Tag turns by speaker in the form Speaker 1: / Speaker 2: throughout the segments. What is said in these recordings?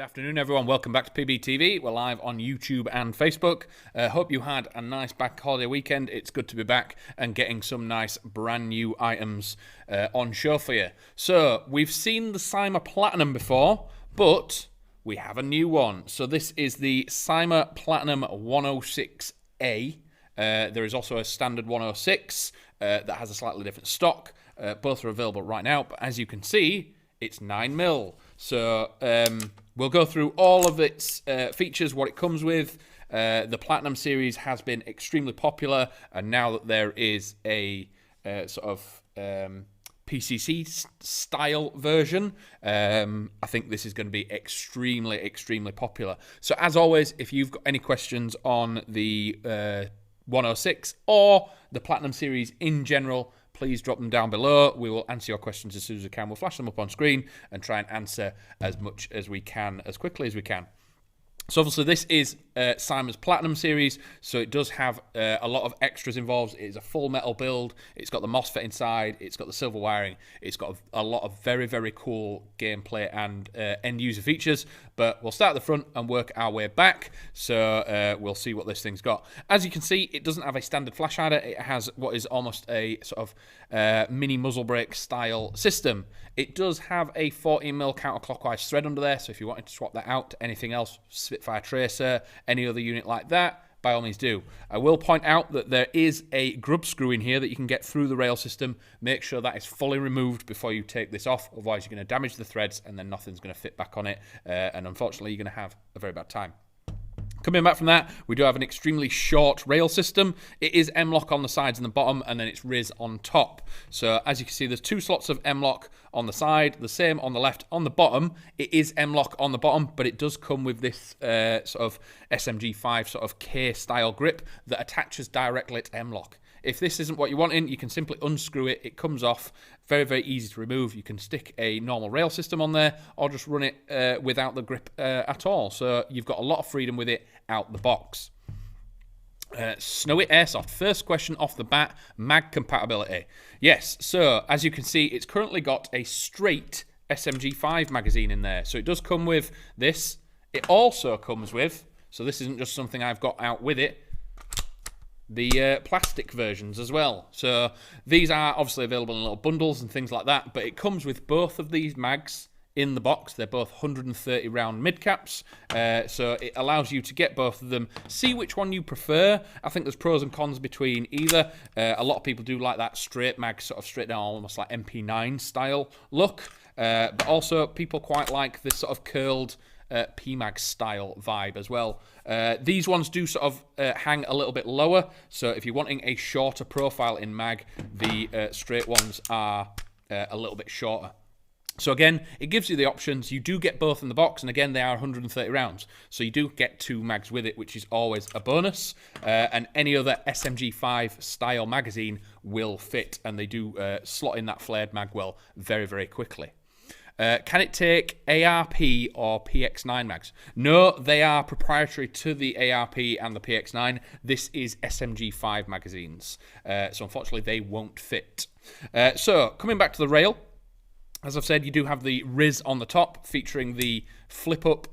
Speaker 1: Good afternoon, everyone. Welcome back to PBTV. We're live on YouTube and Facebook. Hope you had a nice bank holiday weekend. It's good to be back and getting some nice brand new items on show for you. So, we've seen the CYMA Platinum before, but we have a new one. So this is the CYMA Platinum 106A. There is also a standard 106 that has a slightly different stock. Both are available right now, but as you can see, it's 9mm. So we'll go through all of its features, what it comes with. The Platinum series has been extremely popular, and now that there is a sort of PCC style version, I think this is going to be extremely popular. So as always, if you've got any questions on the 106 or the Platinum series in general, please drop them down below. We will answer your questions as soon as we can. We'll flash them up on screen and try and answer as much as we can, as quickly as we can. So obviously this is CYMA's Platinum series, so it does have a lot of extras involved. It is a full metal build. It's got the MOSFET inside. It's got the silver wiring. It's got a lot of very cool gameplay and end user features. But we'll start at the front and work our way back. So we'll see what this thing's got. As you can see, it doesn't have a standard flash hider. It has what is almost a sort of mini muzzle brake style system. It does have a 14mm counterclockwise thread under there, so if you wanted to swap that out to anything else, Spitfire Tracer, any other unit like that, by all means do. I will point out that there is a grub screw in here that you can get through the rail system. Make sure that is fully removed before you take this off, otherwise you're going to damage the threads and then nothing's going to fit back on it, and unfortunately you're going to have a very bad time. Coming back from that, we do have an extremely short rail system. It is M-LOK on the sides and the bottom, and then it's RIS on top. So as you can see, there's two slots of M-LOK on the side, the same on the left. On the bottom, it is M-LOK on the bottom, but it does come with this sort of SMG5 sort of K-style grip that attaches directly to M-LOK. If this isn't what you want in, you can simply unscrew it. It comes off. Very easy to remove. You can stick a normal rail system on there or just run it without the grip at all. So you've got a lot of freedom with it out the box. Snowy Airsoft. First question off the bat, mag compatibility. Yes, so as you can see, it's currently got a straight SMG5 magazine in there. So it does come with this. It also comes with, so this isn't just something I've got out with it, the plastic versions as well. So these are obviously available in little bundles and things like that, but it comes with both of these mags in the box. They're both 130 round mid caps, so it allows you to get both of them, see which one you prefer. I think there's pros and cons between either. A lot of people do like that straight mag, sort of straight down, almost like MP9 style look, but also people quite like this sort of curled PMAG style vibe as well. These ones do sort of hang a little bit lower, so if you're wanting a shorter profile in mag, the straight ones are a little bit shorter. So again, it gives you the options. You do get both in the box, and again, they are 130 rounds. So you do get two mags with it, which is always a bonus. And any other SMG5 style magazine will fit, and they do slot in that flared mag well very quickly. Can it take ARP or Px9 mags? No, they are proprietary to the ARP and the Px9. This is SMG5 magazines. So unfortunately, they won't fit. So coming back to the rail, as I've said, you do have the RIS on the top, featuring the flip-up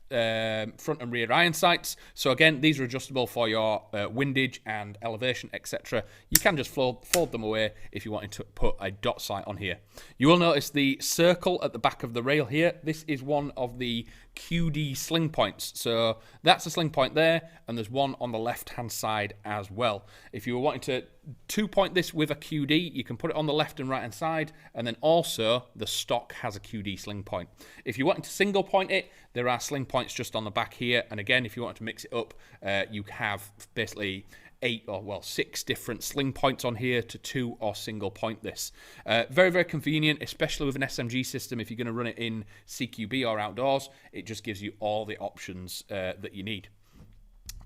Speaker 1: front and rear iron sights. So again, these are adjustable for your windage and elevation, etc. You can just fold them away if you wanted to put a dot sight on here. You will notice the circle at the back of the rail here. This is one of the QD Sling Points. So that's a sling point there, and there's one on the left-hand side as well. If you were wanting to two-point this with a QD, you can put it on the left and right-hand side, and then also the stock has a QD sling point. If you wanted to single-point it, there are sling points just on the back here, and again, if you wanted to mix it up, you have basically 6 different sling points on here to two or single point this. Very convenient, especially with an SMG system. If you're going to run it in CQB or outdoors, it just gives you all the options that you need.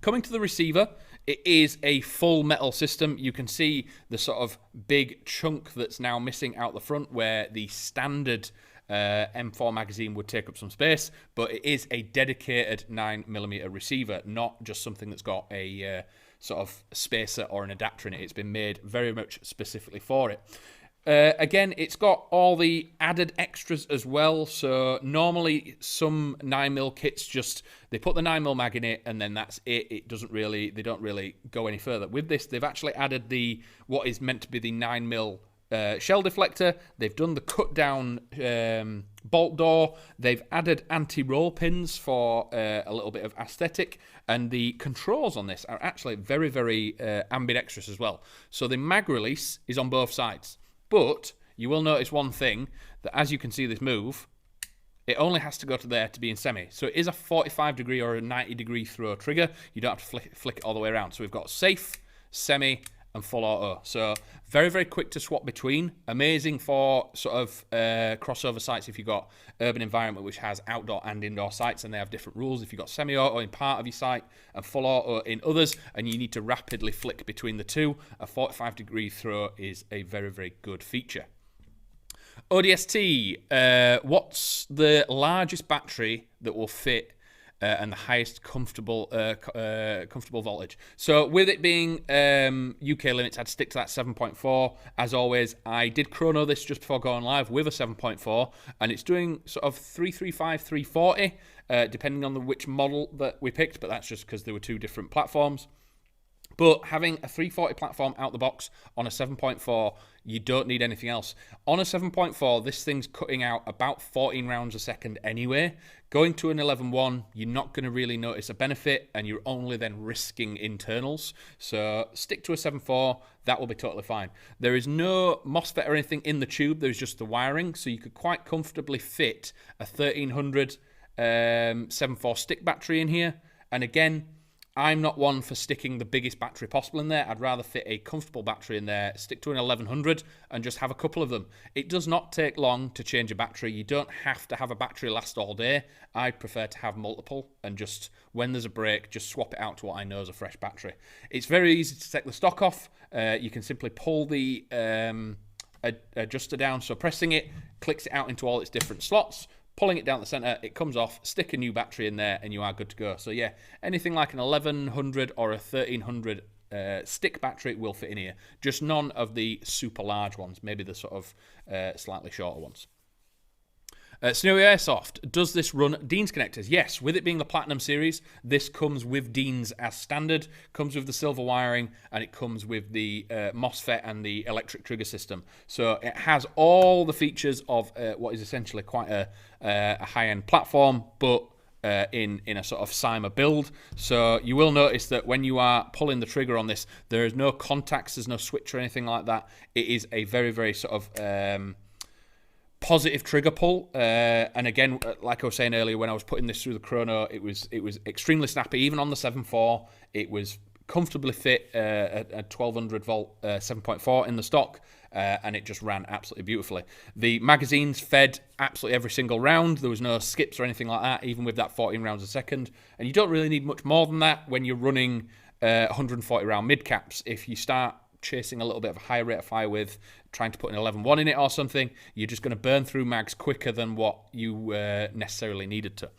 Speaker 1: Coming to the receiver, it is a full metal system. You can see the sort of big chunk that's now missing out the front, where the standard M4 magazine would take up some space, but it is a dedicated 9mm receiver, not just something that's got a sort of spacer or an adapter in it. It's been made very much specifically for it. Again, it's got all the added extras as well. So normally some 9mm kits they put the 9mm mag in it and then that's it. They don't really go any further. With this, they've actually added what is meant to be the 9mm shell deflector. They've done the cut down bolt door. They've added anti-roll pins for a little bit of aesthetic, and the controls on this are actually very, very ambidextrous as well. So the mag release is on both sides, but you will notice one thing, that as you can see this move, it only has to go to there to be in semi. So it is a 45-degree or a 90-degree throw trigger. You don't have to flick it all the way around. So we've got safe, semi, and full auto. So very, very quick to swap between. Amazing for sort of crossover sites if you've got urban environment which has outdoor and indoor sites and they have different rules. If you've got semi-auto in part of your site and full auto in others and you need to rapidly flick between the two, a 45-degree throw is a very, very good feature. ODST, what's the largest battery that will fit and the highest comfortable voltage? So with it being UK limits, I'd stick to that 7.4. As always, I did chrono this just before going live with a 7.4, and it's doing sort of 335, 340, depending on which model that we picked, but that's just because there were two different platforms. But having a 340 platform out the box on a 7.4, you don't need anything else. On a 7.4, this thing's cutting out about 14 rounds a second anyway. Going to an 11.1, you're not going to really notice a benefit, and you're only then risking internals. So stick to a 7.4, that will be totally fine. There is no MOSFET or anything in the tube, there's just the wiring, so you could quite comfortably fit a 1300 7.4 stick battery in here. And again, I'm not one for sticking the biggest battery possible in there. I'd rather fit a comfortable battery in there, stick to an 1100 and just have a couple of them. It does not take long to change a battery. You don't have to have a battery last all day. I'd prefer to have multiple and just, when there's a break, just swap it out to what I know is a fresh battery. It's very easy to take the stock off. You can simply pull the adjuster down, so pressing it clicks it out into all its different slots. Pulling it down the center, it comes off, stick a new battery in there, and you are good to go. So yeah, anything like an 1100 or a 1300 stick battery will fit in here. Just none of the super large ones, maybe the sort of slightly shorter ones. Snowy Airsoft, does this run Dean's connectors? Yes, with it being the Platinum series, this comes with Dean's as standard, comes with the silver wiring, and it comes with the MOSFET and the electric trigger system. So it has all the features of what is essentially quite a high-end platform, but in a sort of CYMA build. So you will notice that when you are pulling the trigger on this, there is no contacts, there's no switch or anything like that. It is a very, very sort of positive trigger pull, and again, like I was saying earlier, when I was putting this through the chrono, it was extremely snappy. Even on the 7.4, it was comfortably fit a 1200 volt 7.4 in the stock, and it just ran absolutely beautifully. The magazines fed absolutely every single round. There was no skips or anything like that, even with that 14 rounds a second. And you don't really need much more than that when you're running 140 round mid caps. If you start chasing a little bit of a higher rate of fire with trying to put an 11.1 in it or something, you're just going to burn through mags quicker than what you necessarily needed to.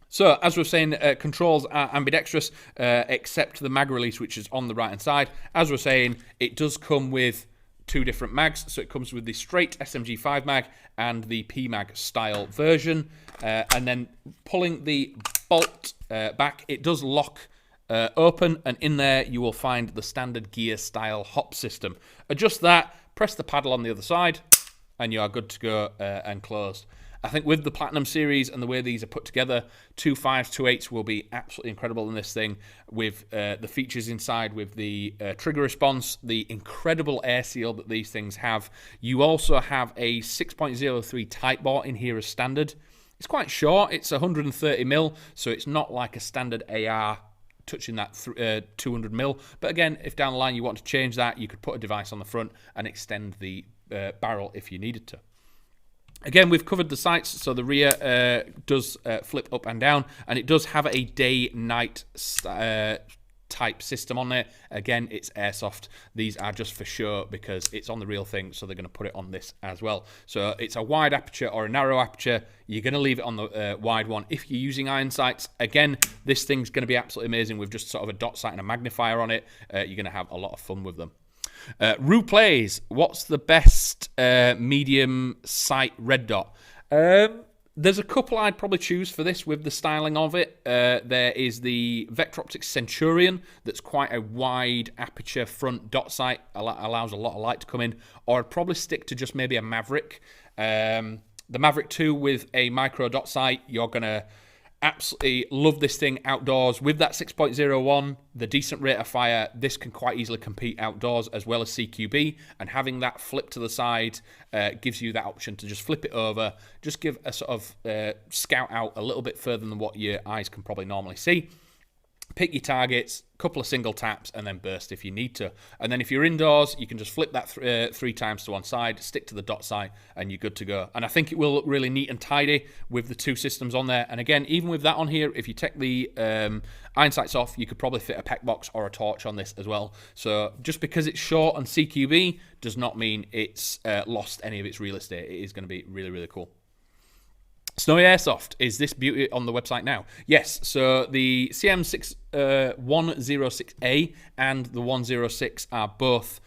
Speaker 1: So, as we were saying, controls are ambidextrous, except the mag release, which is on the right-hand side. As we were saying, it does come with two different mags. So it comes with the straight SMG5 mag and the PMag style version. And then pulling the bolt back, it does lock open, and in there you will find the standard gear style hop system. Adjust that, press the paddle on the other side, and you are good to go and closed. I think with the Platinum series and the way these are put together, 2.5s, 2.8s will be absolutely incredible in this thing, with the features inside, with the trigger response, the incredible air seal that these things have. You also have a 6.03 type bore in here as standard. It's quite short, it's 130mm, so it's not like a standard AR touching that 200mm. But again, if down the line you want to change that, you could put a device on the front and extend the barrel if you needed to. Again, we've covered the sights, so the rear does flip up and down, and it does have a day-night type system on it. Again, it's Airsoft. These are just for show because it's on the real thing, so they're going to put it on this as well. So it's a wide aperture or a narrow aperture. You're going to leave it on the wide one if you're using iron sights. Again, this thing's going to be absolutely amazing with just sort of a dot sight and a magnifier on it. You're going to have a lot of fun with them. Rue plays, what's the best medium sight red dot? There's a couple I'd probably choose for this with the styling of it. There is the Vector Optics Centurion that's quite a wide aperture front dot sight, allows a lot of light to come in, or I'd probably stick to just maybe a Maverick. The Maverick 2 with a micro dot sight, you're going to absolutely love this thing outdoors. With that 6.01, the decent rate of fire, this can quite easily compete outdoors as well as CQB, and having that flip to the side gives you that option to just flip it over, just give a sort of scout out a little bit further than what your eyes can probably normally see. Pick your targets, couple of single taps, and then burst if you need to. And then if you're indoors, you can just flip that 3 times to one side, stick to the dot sight, and you're good to go. And I think it will look really neat and tidy with the 2 systems on there. And again, even with that on here, if you take the iron sights off, you could probably fit a PEC box or a torch on this as well. So just because it's short on CQB does not mean it's lost any of its real estate. It is going to be really, really cool. Snowy Airsoft, is this beauty on the website now? Yes, so the CM106A and the 106 are both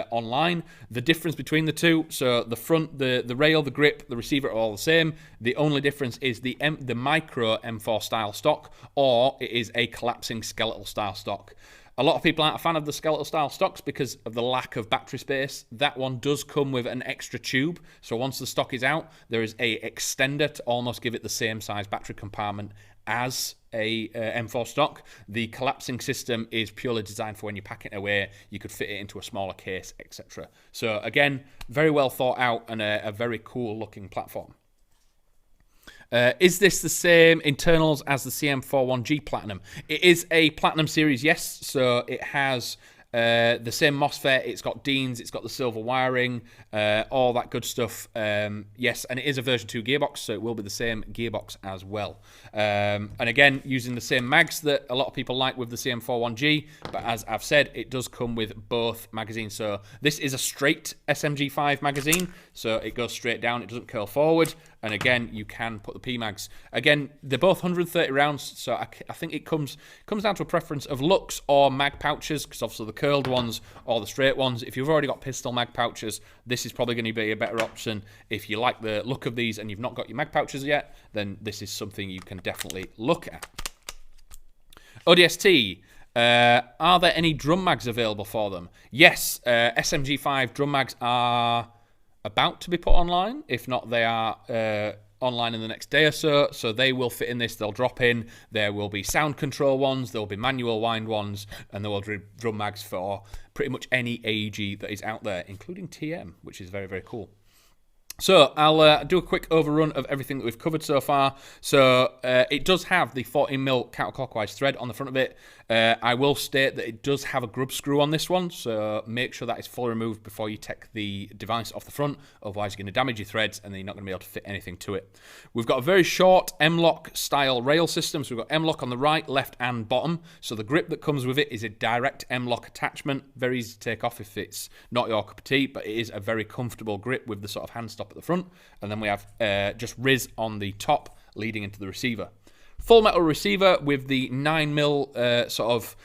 Speaker 1: online. The difference between the two, so the front, the rail, the grip, the receiver are all the same. The only difference is the micro M4 style stock, or it is a collapsing skeletal style stock. A lot of people aren't a fan of the skeletal style stocks because of the lack of battery space. That one does come with an extra tube. So once the stock is out, there is a extender to almost give it the same size battery compartment as a M4 stock. The collapsing system is purely designed for when you pack it away, you could fit it into a smaller case, etc. So again, very well thought out and a very cool looking platform. Is this the same internals as the CM41G Platinum? It is a Platinum series, yes. So it has the same MOSFET, it's got Deans, it's got the silver wiring, all that good stuff. Yes, and it is a version 2 gearbox, so it will be the same gearbox as well. And again, using the same mags that a lot of people like with the CM41G, but as I've said, it does come with both magazines. So this is a straight SMG5 magazine, so it goes straight down, it doesn't curl forward. And again, you can put the P-Mags. Again, they're both 130 rounds, so I think it comes down to a preference of looks or mag pouches, because obviously the curled ones or the straight ones, if you've already got pistol mag pouches, this is probably going to be a better option. If you like the look of these and you've not got your mag pouches yet, then this is something you can definitely look at. ODST. Are there any drum mags available for them? Yes, SMG5 drum mags are about to be put online. If not, they are online in the next day or so. So they will fit in this. They'll drop in. There will be sound control ones. There will be manual wind ones. And there will be drum mags for pretty much any AEG that is out there, including TM, which is very, very cool. So I'll do a quick overrun of everything that we've covered so far. So it does have the 14mm counterclockwise thread on the front of it. I will state that it does have a grub screw on this one, so make sure that is fully removed before you take the device off the front. Otherwise, you're going to damage your threads and then you're not going to be able to fit anything to it. We've got a very short M-LOK style rail system. So we've got M-LOK on the right, left and bottom. So the grip that comes with it is a direct M-LOK attachment. Very easy to take off if it's not your cup of tea, but it is a very comfortable grip with the sort of hand stop at the front. And then we have just Riz on the top leading into the receiver. Full metal receiver with the 9mm sort of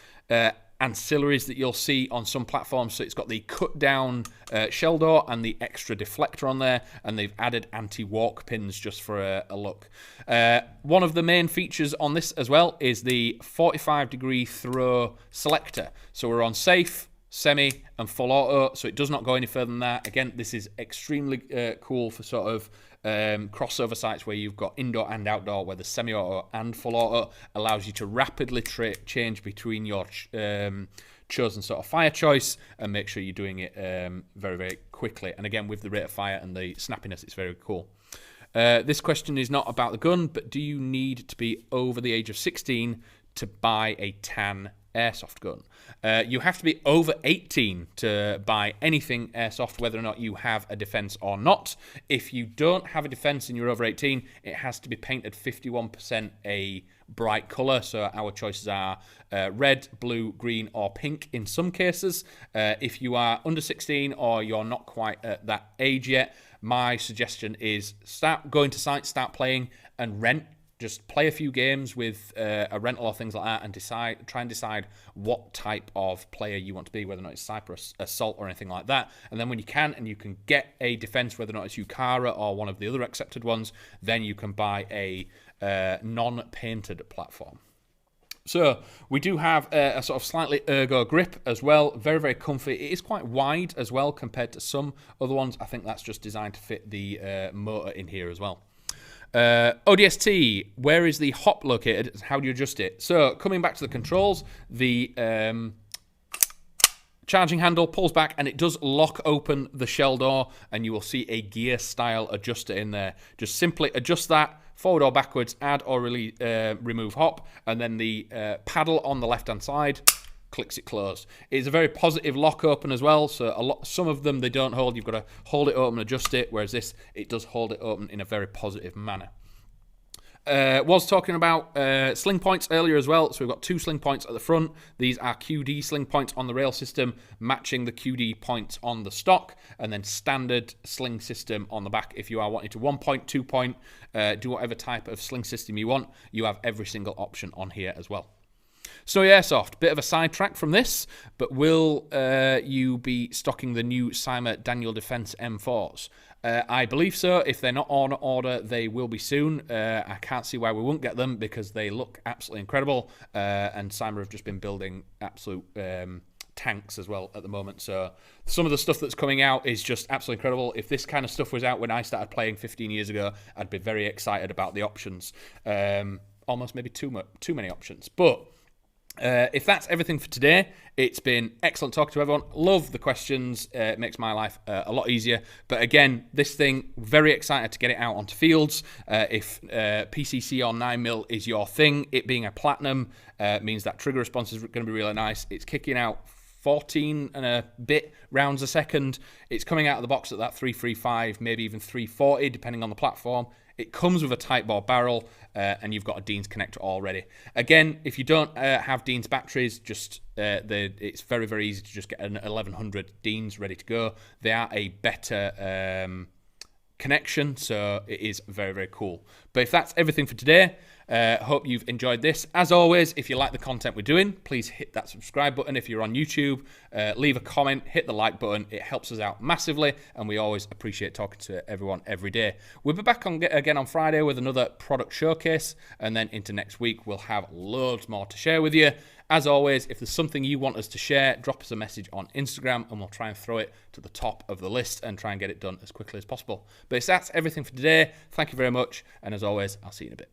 Speaker 1: ancillaries that you'll see on some platforms. So it's got the cut down shell door and the extra deflector on there, and they've added anti-walk pins just for a look. One of the main features on this as well is the 45-degree throw selector. So we're on safe, semi and full auto, so it does not go any further than that. Again, this is extremely cool for sort of crossover sites where you've got indoor and outdoor, where the semi-auto and full auto allows you to rapidly change between your chosen sort of fire choice and make sure you're doing it very, very quickly. And again, with the rate of fire and the snappiness, it's very cool. This question is not about the gun, but do you need to be over the age of 16 to buy a Tan Airsoft gun? You have to be over 18 to buy anything airsoft, whether or not you have a defense or not. If you don't have a defense and you're over 18, it has to be painted 51% a bright color. So our choices are red, blue, green, or pink in some cases. If you are under 16 or you're not quite at that age yet, my suggestion is start going to sites, start playing, and rent just play a few games with a rental or things like that, and try and decide what type of player you want to be, whether or not it's Sniper, Assault, or anything like that. And then when you can get a defense, whether or not it's Yukara or one of the other accepted ones, then you can buy a non-painted platform. So we do have a sort of slightly ergo grip as well. Very, very comfy. It is quite wide as well compared to some other ones. I think that's just designed to fit the motor in here as well. ODST, where is the hop located? How do you adjust it? So coming back to the controls, the charging handle pulls back and it does lock open the shell door, and you will see a gear style adjuster in there. Just simply adjust that forward or backwards, add or remove hop, and then the paddle on the left hand side clicks it closed. It's a very positive lock open as well, so some of them they don't hold. You've got to hold it open and adjust it, whereas this, it does hold it open in a very positive manner. Was talking about Sling Points earlier as well, so we've got 2 Sling Points at the front. These are QD Sling Points on the rail system, matching the QD points on the stock, and then standard sling system on the back. If you are wanting to 1-point, 2-point, do whatever type of sling system you want, you have every single option on here as well. Snowy Airsoft, bit of a sidetrack from this, but will you be stocking the new CYMA Daniel Defense M4s? I believe so. If they're not on order, they will be soon. I can't see why we won't get them, because they look absolutely incredible, and CYMA have just been building absolute tanks as well at the moment. So some of the stuff that's coming out is just absolutely incredible. If this kind of stuff was out when I started playing 15 years ago, I'd be very excited about the options. Almost maybe too many options, but if that's everything for today, it's been excellent talking to everyone. Love the questions. It makes my life a lot easier. But again, this thing, very excited to get it out onto fields. If PCC or 9mm is your thing, it being a Platinum means that trigger response is going to be really nice. It's kicking out 14 and a bit rounds a second. It's coming out of the box at that 335, maybe even 340, depending on the platform. It comes with a tight bore barrel, and you've got a Dean's connector already. Again, if you don't have Dean's batteries, just it's very, very easy to just get an 1100 Dean's ready to go. They are a better connection, so it is very, very cool. But if that's everything for today, hope you've enjoyed this. As always, if you like the content we're doing, please hit that subscribe button. If you're on YouTube, leave a comment, hit the like button. It helps us out massively, and we always appreciate talking to everyone every day. We'll be back again on Friday with another product showcase, and then into next week we'll have loads more to share with you. As always, if there's something you want us to share, drop us a message on Instagram and we'll try and throw it to the top of the list and try and get it done as quickly as possible. But that's everything for today. Thank you very much, and as always, I'll see you in a bit.